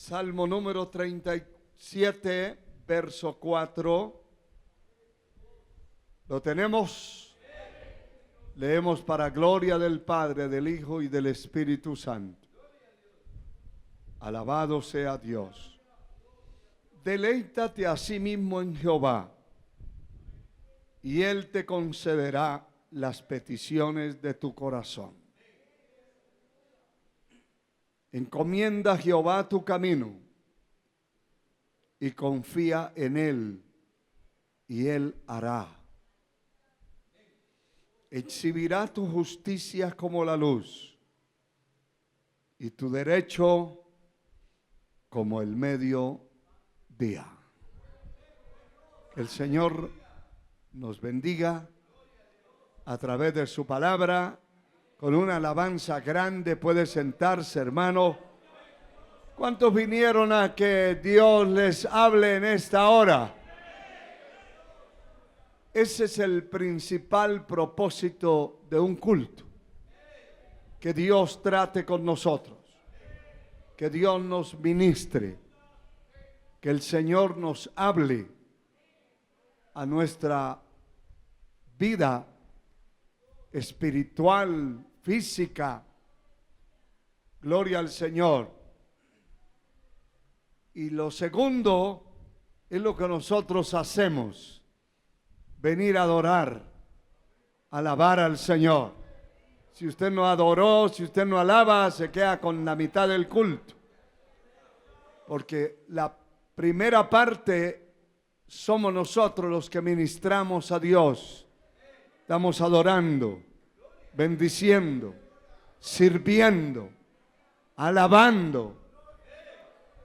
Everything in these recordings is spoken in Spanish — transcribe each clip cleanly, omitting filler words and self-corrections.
Salmo número 37, verso 4. ¿Lo tenemos? Leemos para gloria del Padre, del Hijo y del Espíritu Santo. Alabado sea Dios. Deleítate a sí mismo en Jehová, y Él te concederá las peticiones de tu corazón. Encomienda a Jehová tu camino y confía en Él, y Él hará. Exhibirá tu justicia como la luz y tu derecho como el mediodía. Que el Señor nos bendiga a través de su palabra. Con una alabanza grande puede sentarse, hermano. ¿Cuántos vinieron a que Dios les hable en esta hora? Ese es el principal propósito de un culto. Que Dios trate con nosotros. Que Dios nos ministre. Que el Señor nos hable a nuestra vida espiritual, física. Gloria al Señor. Y lo segundo es lo que nosotros hacemos: venir a adorar, alabar al Señor. Si usted no adoró, si usted no alaba, se queda con la mitad del culto. Porque la primera parte somos nosotros los que ministramos a Dios. Estamos adorando, bendiciendo, sirviendo, alabando.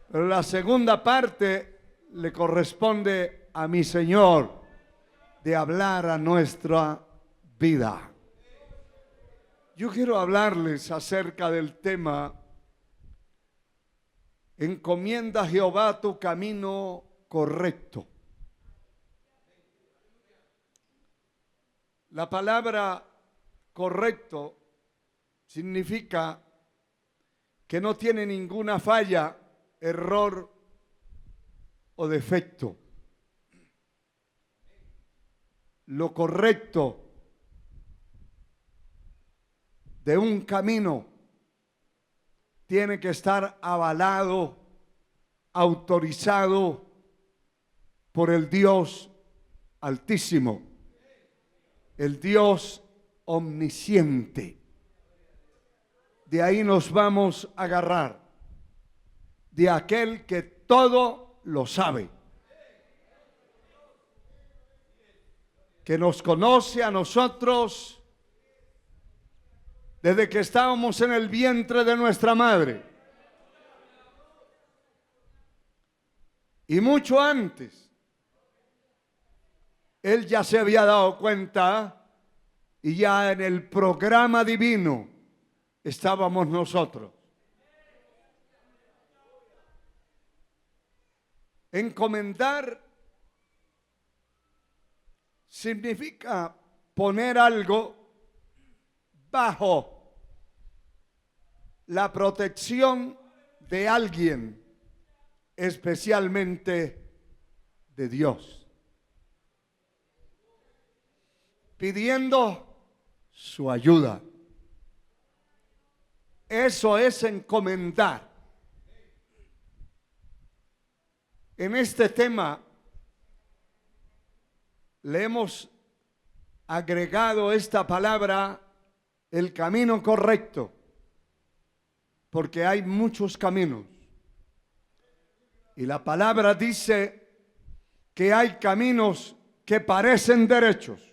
Pero la segunda parte le corresponde a mi Señor, de hablar a nuestra vida. Yo quiero hablarles acerca del tema: encomienda a Jehová tu camino correcto. La palabra correcto significa que no tiene ninguna falla, error o defecto. Lo correcto de un camino tiene que estar avalado, autorizado por el Dios Altísimo, el Dios omnisciente. De ahí nos vamos a agarrar, de aquel que todo lo sabe, que nos conoce a nosotros desde que estábamos en el vientre de nuestra madre, y mucho antes. Él ya se había dado cuenta, y ya en el programa divino estábamos nosotros. Encomendar significa poner algo bajo la protección de alguien, especialmente de Dios, pidiendo su ayuda. Eso es encomendar. En este tema le hemos agregado esta palabra, el camino correcto, porque hay muchos caminos. Y la palabra dice que hay caminos que parecen derechos,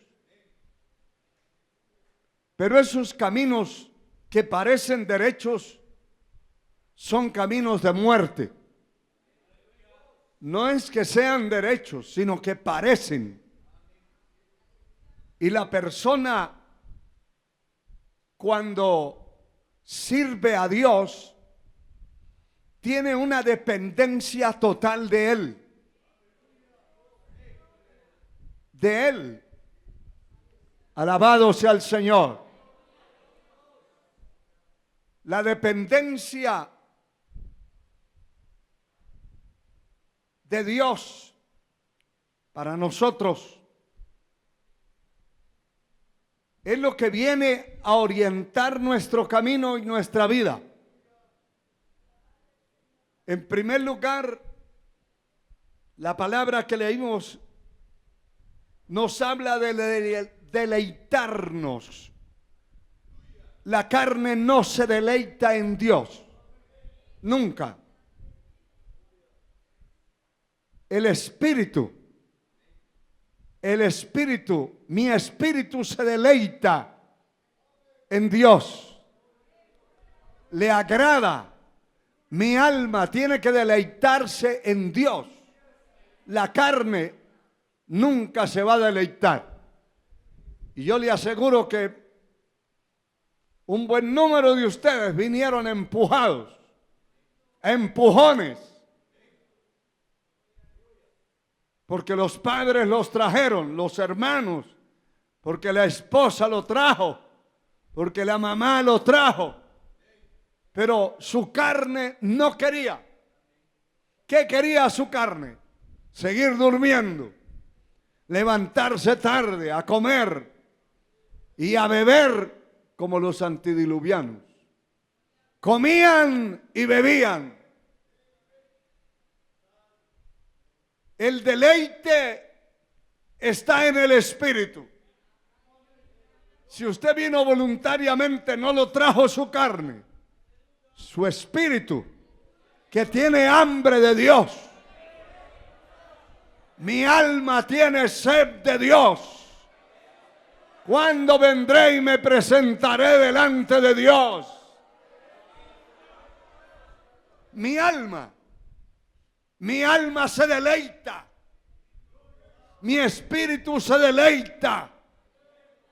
pero esos caminos que parecen derechos son caminos de muerte. No es que sean derechos, sino que parecen. Y la persona, cuando sirve a Dios, tiene una dependencia total de Él. De Él. Alabado sea el Señor. La dependencia de Dios para nosotros es lo que viene a orientar nuestro camino y nuestra vida. En primer lugar, la palabra que leímos nos habla de deleitarnos. La carne no se deleita en Dios, nunca. El espíritu, mi espíritu se deleita en Dios. Le agrada. Mi alma tiene que deleitarse en Dios. La carne nunca se va a deleitar. Y yo le aseguro que un buen número de ustedes vinieron empujados, empujones, porque los padres los trajeron, los hermanos, porque la esposa lo trajo, porque la mamá lo trajo, pero su carne no quería. ¿Qué quería su carne? Seguir durmiendo, levantarse tarde, a comer y a beber como los antediluvianos. Comían y bebían. El deleite está en el espíritu. Si usted vino voluntariamente, no lo trajo su carne, su espíritu, que tiene hambre de Dios. Mi alma tiene sed de Dios. ¿Cuándo vendré y me presentaré delante de Dios? Mi alma se deleita. Mi espíritu se deleita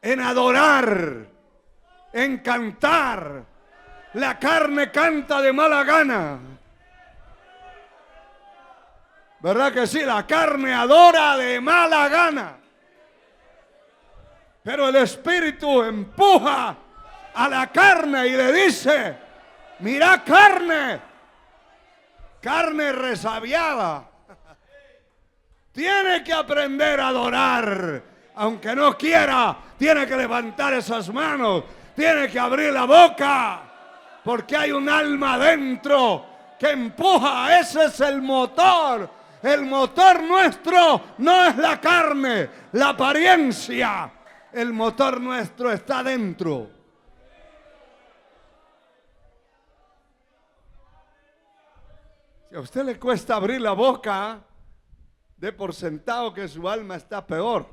en adorar, en cantar. La carne canta de mala gana. ¿Verdad que sí? La carne adora de mala gana. Pero el espíritu empuja a la carne y le dice: mira, carne resabiada, tiene que aprender a adorar. Aunque no quiera, tiene que levantar esas manos, tiene que abrir la boca, porque hay un alma dentro que empuja. Ese es el motor. El motor nuestro no es la carne, la apariencia. El motor nuestro está dentro. Si a usted le cuesta abrir la boca, dé por sentado que su alma está peor.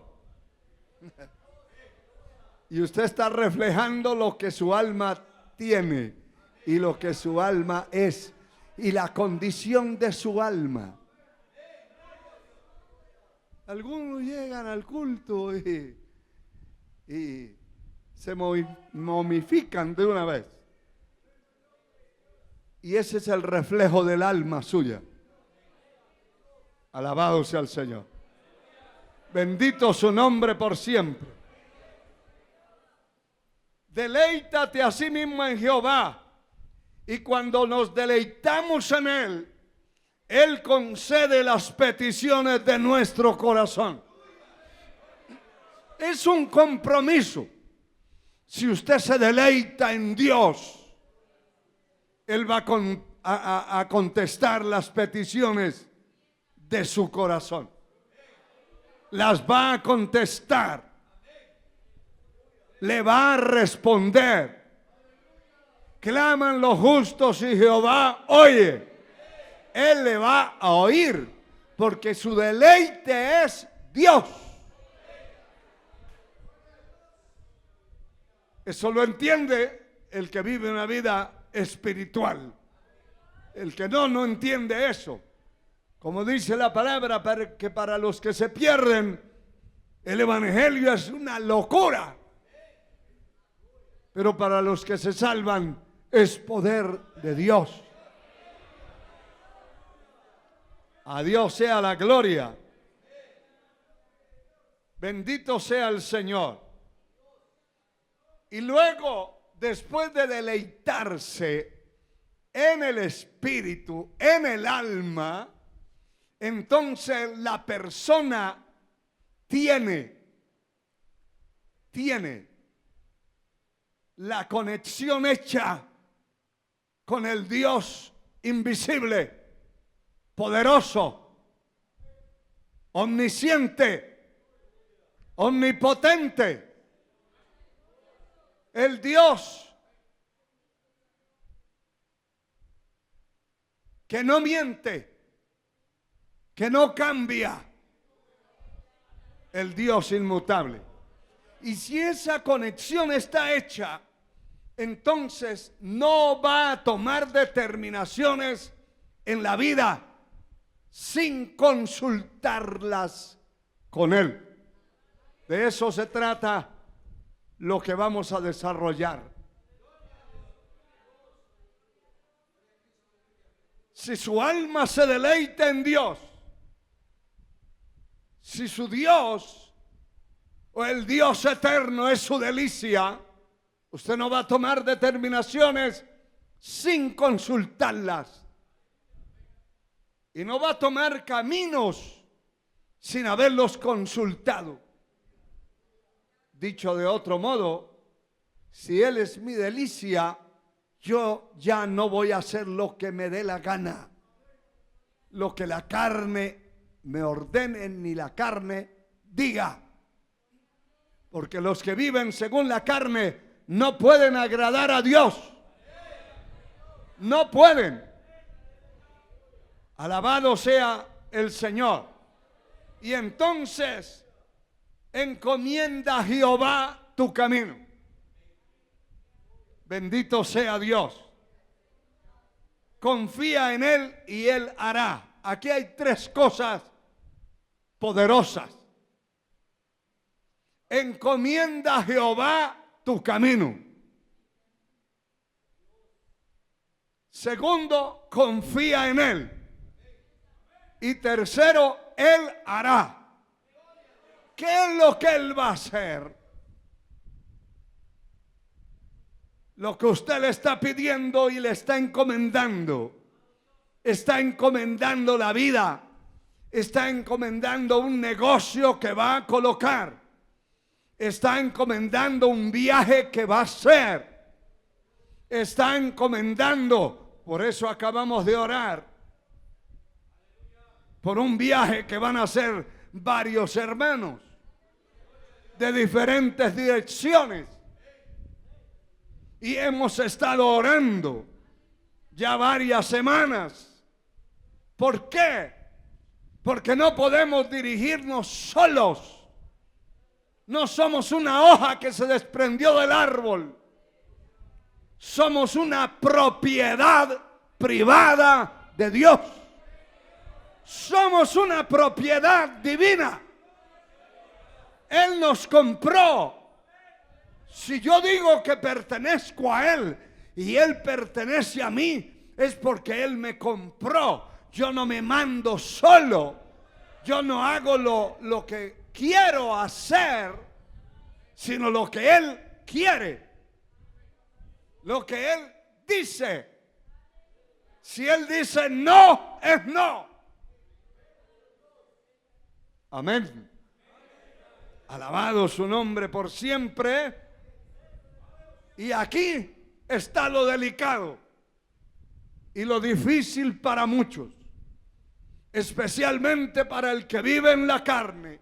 Y usted está reflejando lo que su alma tiene y lo que su alma es y la condición de su alma. Algunos llegan al culto y se momifican de una vez. Y ese es el reflejo del alma suya. Alabado sea el Señor. Bendito su nombre por siempre. Deleítate a sí mismo en Jehová. Y cuando nos deleitamos en Él, Él concede las peticiones de nuestro corazón. Es un compromiso. Si usted se deleita en Dios, Él va a contestar las peticiones de su corazón. Las va a contestar. Le va a responder. Claman los justos y Jehová oye. Él le va a oír, porque su deleite es Dios. Eso lo entiende el que vive una vida espiritual. El que no entiende eso. Como dice la palabra, que para los que se pierden, el evangelio es una locura. Pero para los que se salvan, es poder de Dios. A Dios sea la gloria. Bendito sea el Señor. Y luego, después de deleitarse en el espíritu, en el alma, entonces la persona tiene la conexión hecha con el Dios invisible, poderoso, omnisciente, omnipotente, el Dios que no miente, que no cambia, el Dios inmutable. Y si esa conexión está hecha, entonces no va a tomar determinaciones en la vida sin consultarlas con Él. De eso se trata lo que vamos a desarrollar. Si su alma se deleita en Dios, si su Dios o el Dios eterno es su delicia, usted no va a tomar determinaciones sin consultarlas. Y no va a tomar caminos sin haberlos consultado. Dicho de otro modo, si Él es mi delicia, yo ya no voy a hacer lo que me dé la gana, lo que la carne me ordene ni la carne diga. Porque los que viven según la carne no pueden agradar a Dios. No pueden. Alabado sea el Señor. Y entonces encomienda a Jehová tu camino. Bendito sea Dios. Confía en Él y Él hará. Aquí hay tres cosas poderosas. Encomienda a Jehová tu camino. Segundo, confía en Él. Y tercero, Él hará. ¿Qué es lo que Él va a hacer? Lo que usted le está pidiendo y le está encomendando. Está encomendando la vida. Está encomendando un negocio que va a colocar. Está encomendando un viaje que va a hacer. Está encomendando, por eso acabamos de orar, por un viaje que van a hacer varios hermanos de diferentes direcciones. Y hemos estado orando ya varias semanas. ¿Por qué? Porque no podemos dirigirnos solos. No somos una hoja que se desprendió del árbol. Somos una propiedad privada de Dios. Somos una propiedad divina. Él nos compró. Si yo digo que pertenezco a Él y Él pertenece a mí, es porque Él me compró. Yo no me mando solo. Yo no hago lo que quiero hacer, sino lo que Él quiere. Lo que Él dice. Si Él dice no, es no. Amén. Alabado su nombre por siempre. Y aquí está lo delicado y lo difícil para muchos, especialmente para el que vive en la carne.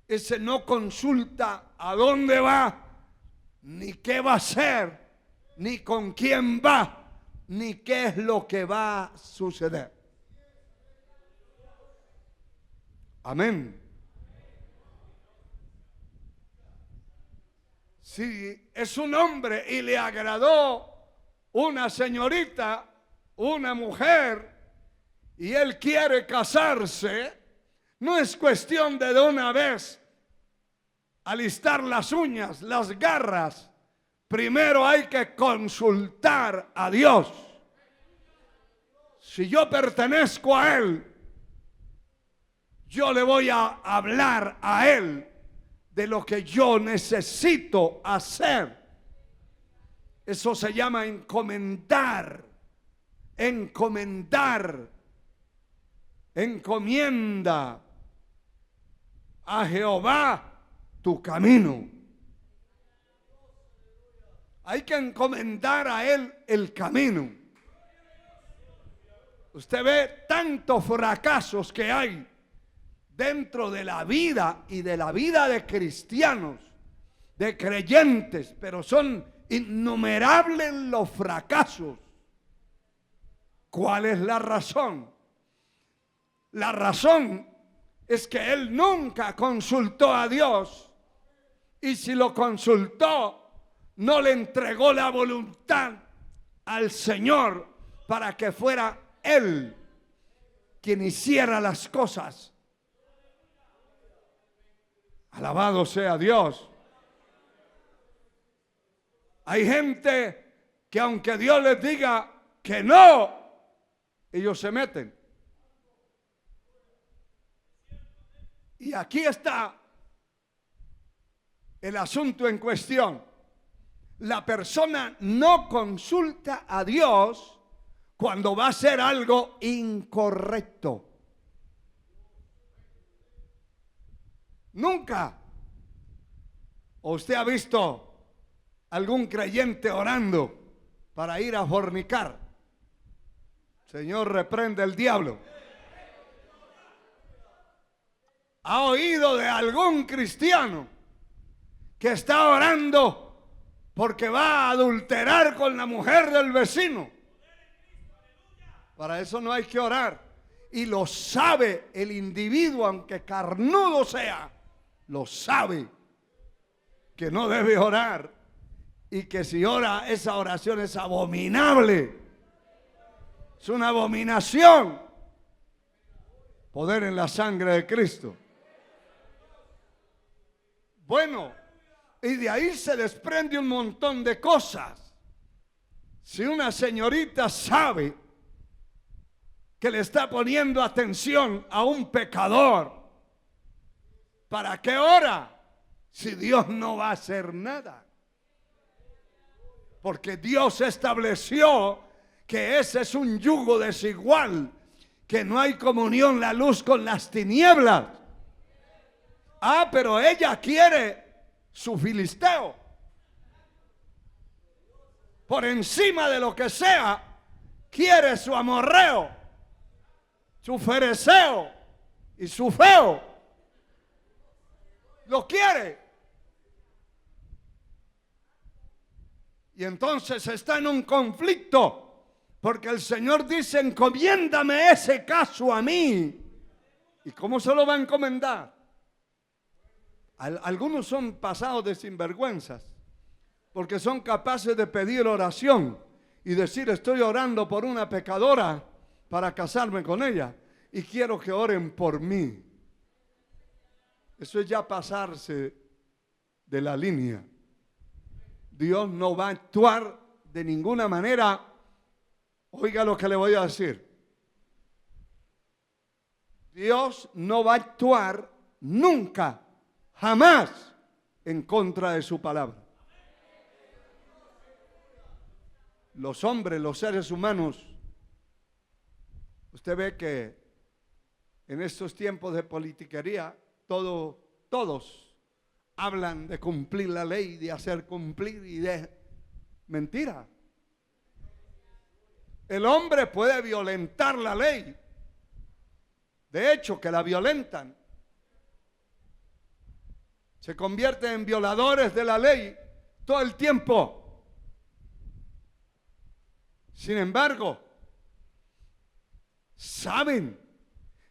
Ese no consulta a dónde va, ni qué va a hacer, ni con quién va, ni qué es lo que va a suceder. Amén. Si es un hombre y le agradó una señorita, una mujer, y él quiere casarse, no es cuestión de una vez alistar las uñas, las garras. Primero hay que consultar a Dios. Si yo pertenezco a Él, yo le voy a hablar a Él de lo que yo necesito hacer. Eso se llama encomendar. Encomendar. encomienda a Jehová tu camino. Hay que encomendar a Él el camino. Usted ve tantos fracasos que hay dentro de la vida y de la vida de cristianos, de creyentes, pero son innumerables los fracasos. ¿Cuál es la razón? La razón es que él nunca consultó a Dios, y si lo consultó, no le entregó la voluntad al Señor para que fuera Él quien hiciera las cosas. Alabado sea Dios. Hay gente que aunque Dios les diga que no, ellos se meten. Y aquí está el asunto en cuestión. La persona no consulta a Dios cuando va a hacer algo incorrecto. Nunca. ¿O usted ha visto algún creyente orando para ir a fornicar? Señor, reprende el diablo. ¿Ha oído de algún cristiano que está orando porque va a adulterar con la mujer del vecino? Para eso no hay que orar. Y lo sabe el individuo, aunque carnudo sea, lo sabe que no debe orar, y que si ora, esa oración es abominable. Es una abominación. Poder en la sangre de Cristo. Bueno, y de ahí se desprende un montón de cosas. Si una señorita sabe que le está poniendo atención a un pecador, ¿para qué ora? Si Dios no va a hacer nada. Porque Dios estableció que ese es un yugo desigual, que no hay comunión la luz con las tinieblas. Ah, pero ella quiere su filisteo. Por encima de lo que sea, quiere su amorreo, su fereceo y su feo. Lo quiere. Y entonces está en un conflicto, porque el Señor dice: encomiéndame ese caso a mí. ¿Y cómo se lo va a encomendar? Algunos son pasados de sinvergüenzas, porque son capaces de pedir oración y decir: estoy orando por una pecadora para casarme con ella y quiero que oren por mí. Eso es ya pasarse de la línea. Dios no va a actuar de ninguna manera. Oiga lo que le voy a decir. Dios no va a actuar nunca, jamás, en contra de su palabra. Los hombres, los seres humanos, usted ve que en estos tiempos de politiquería, todos hablan de cumplir la ley, de hacer cumplir, y de mentira. El hombre puede violentar la ley. De hecho, que la violentan. Se convierten en violadores de la ley todo el tiempo. Sin embargo, saben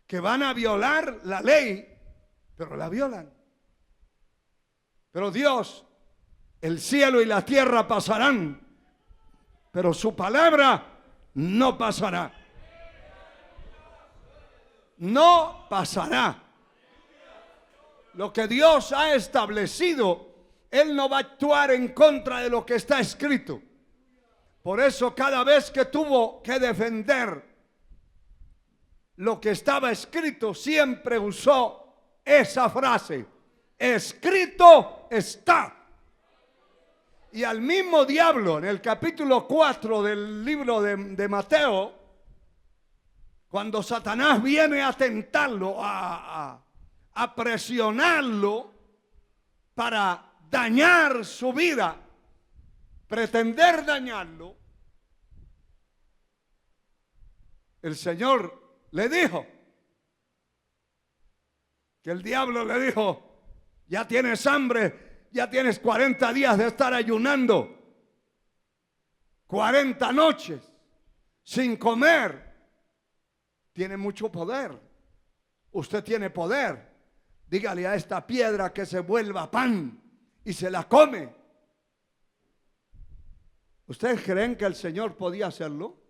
que van a violar la ley, pero la violan. Pero Dios, el cielo y la tierra pasarán, pero su palabra no pasará. No pasará. Lo que Dios ha establecido, Él no va a actuar en contra de lo que está escrito. Por eso cada vez que tuvo que defender lo que estaba escrito, siempre usó esa frase: escrito está. Y al mismo diablo, en el capítulo 4 del libro de Mateo, Cuando Satanás viene a tentarlo, a presionarlo para dañar su vida, pretender dañarlo, el Señor le dijo, que el diablo le dijo, ya tienes hambre, ya tienes 40 días de estar ayunando, 40 noches sin comer. Tiene mucho poder. Usted tiene poder. Dígale a esta piedra que se vuelva pan y se la come. ¿Ustedes creen que el Señor podía hacerlo?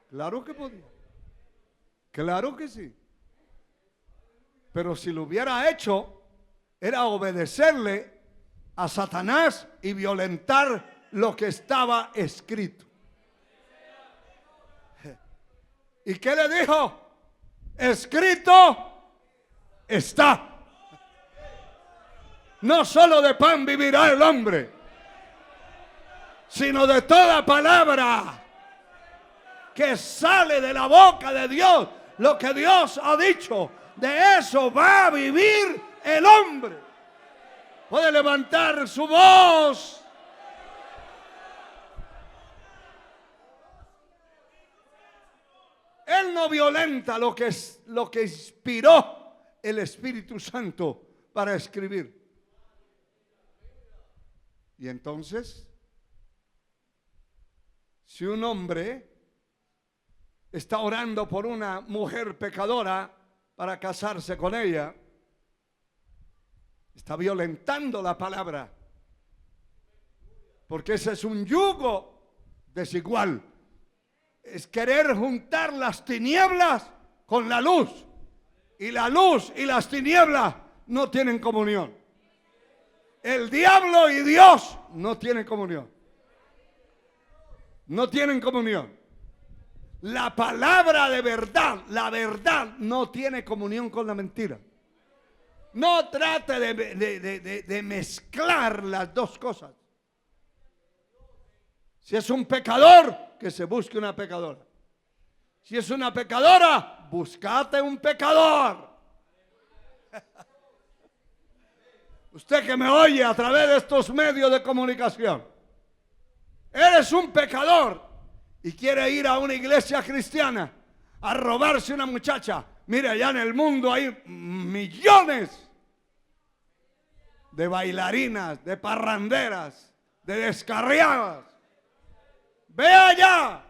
Claro que podía. Claro que sí. Pero si lo hubiera hecho, era obedecerle a Satanás y violentar lo que estaba escrito. ¿Y qué le dijo? Escrito está. No solo de pan vivirá el hombre, sino de toda palabra que sale de la boca de Dios. Lo que Dios ha dicho, de eso va a vivir el hombre. Puede levantar su voz. Él no violenta lo que inspiró el Espíritu Santo para escribir. Y entonces, si un hombre está orando por una mujer pecadora para casarse con ella, está violentando la palabra, porque ese es un yugo desigual. Es querer juntar las tinieblas con la luz, y la luz y las tinieblas no tienen comunión. El diablo y Dios no tienen comunión. No tienen comunión. La palabra de verdad, la verdad no tiene comunión con la mentira. No trate de mezclar las dos cosas. Si es un pecador, que se busque una pecadora. Si es una pecadora, búscate un pecador. Usted que me oye a través de estos medios de comunicación, eres un pecador y quiere ir a una iglesia cristiana a robarse una muchacha. Mire, allá en el mundo hay millones de bailarinas, de parranderas, de descarriadas. Ve allá.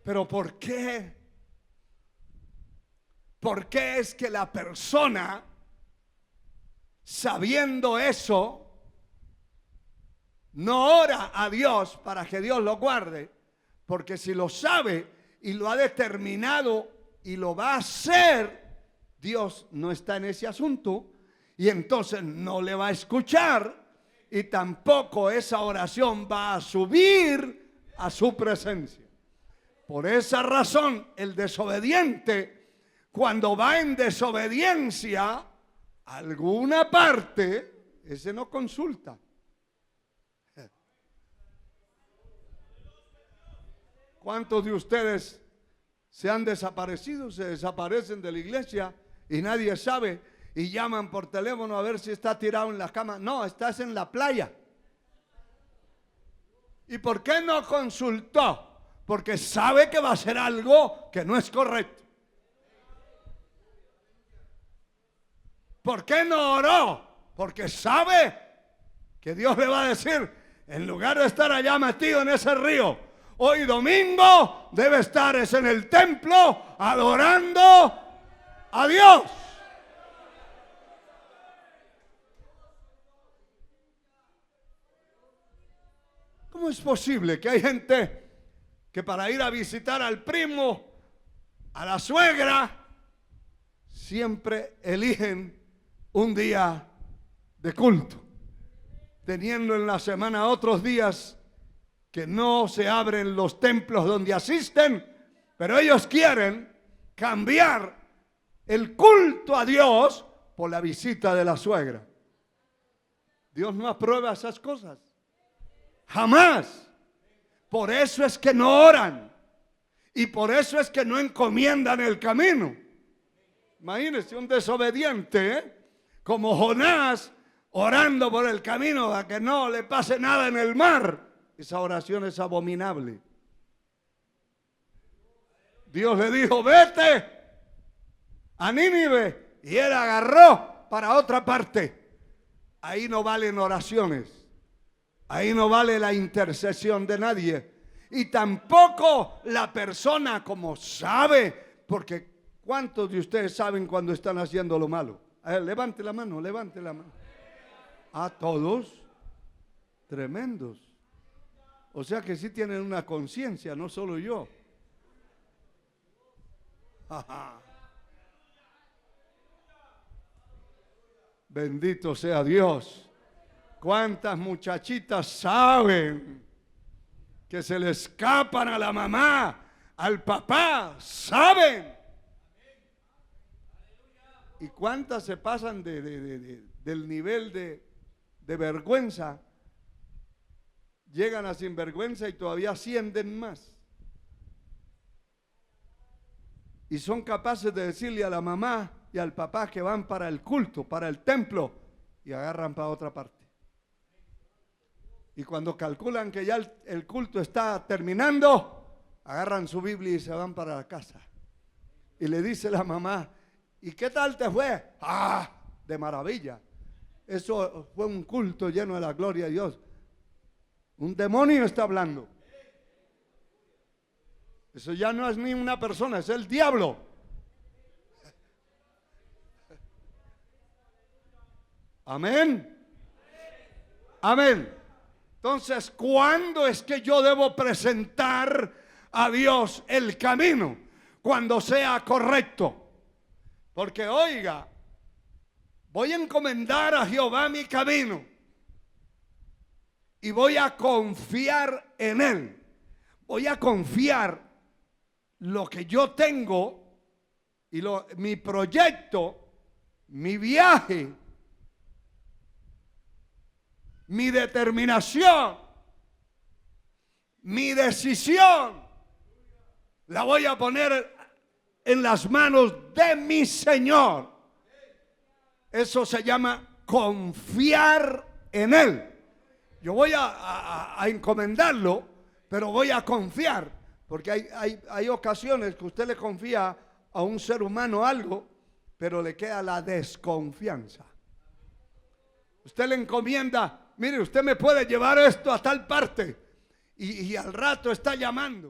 Pero ¿por qué? ¿Por qué es que la persona, sabiendo eso, no ora a Dios para que Dios lo guarde? Porque si lo sabe y lo ha determinado y lo va a hacer, Dios no está en ese asunto. Y entonces no le va a escuchar y tampoco esa oración va a subir a su presencia. Por esa razón, el desobediente, cuando va en desobediencia a alguna parte, ese no consulta. ¿Cuántos de ustedes se han desaparecido, se desaparecen de la iglesia y nadie sabe? Y llaman por teléfono a ver si está tirado en la cama. No, estás en la playa. ¿Y por qué no consultó? Porque sabe que va a hacer algo que no es correcto. ¿Por qué no oró? Porque sabe que Dios le va a decir, en lugar de estar allá metido en ese río, hoy domingo debe estar en el templo adorando a Dios. ¿Cómo es posible que hay gente que para ir a visitar al primo, a la suegra, siempre eligen un día de culto, teniendo en la semana otros días que no se abren los templos donde asisten, pero ellos quieren cambiar el culto a Dios por la visita de la suegra? Dios no aprueba esas cosas. Jamás. Por eso es que no oran. Y por eso es que no encomiendan el camino. Imagínense un desobediente, como Jonás, orando por el camino a que no le pase nada en el mar. Esa oración es abominable. Dios le dijo, vete a Nínive, y él agarró para otra parte. Ahí no valen oraciones. Ahí no vale la intercesión de nadie. Y tampoco la persona como sabe, porque ¿cuántos de ustedes saben cuando están haciendo lo malo? A ver, levante la mano, levante la mano. A todos, tremendos. O sea que sí tienen una conciencia, no solo yo. Bendito sea Dios. ¿Cuántas muchachitas saben que se le escapan a la mamá, al papá? ¿Saben? ¿Y cuántas se pasan del nivel de vergüenza? Llegan a sinvergüenza y todavía ascienden más. Y son capaces de decirle a la mamá y al papá que van para el culto, para el templo, y agarran para otra parte. Y cuando calculan que ya el culto está terminando, agarran su Biblia y se van para la casa. Y le dice la mamá, ¿y qué tal te fue? ¡Ah! De maravilla. Eso fue un culto lleno de la gloria de Dios. Un demonio está hablando. Eso ya no es ni una persona, es el diablo. Amén. Amén. Entonces, ¿cuándo es que yo debo presentar a Dios el camino? Cuando sea correcto. Porque oiga, voy a encomendar a Jehová mi camino y voy a confiar en Él. Voy a confiar lo que yo tengo y mi proyecto, mi viaje, mi determinación, mi decisión, la voy a poner en las manos de mi Señor. Eso se llama confiar en Él. Yo voy a encomendarlo, pero voy a confiar. Porque hay ocasiones que usted le confía a un ser humano algo, pero le queda la desconfianza. Usted le encomienda, mire, usted me puede llevar esto a tal parte, y al rato está llamando.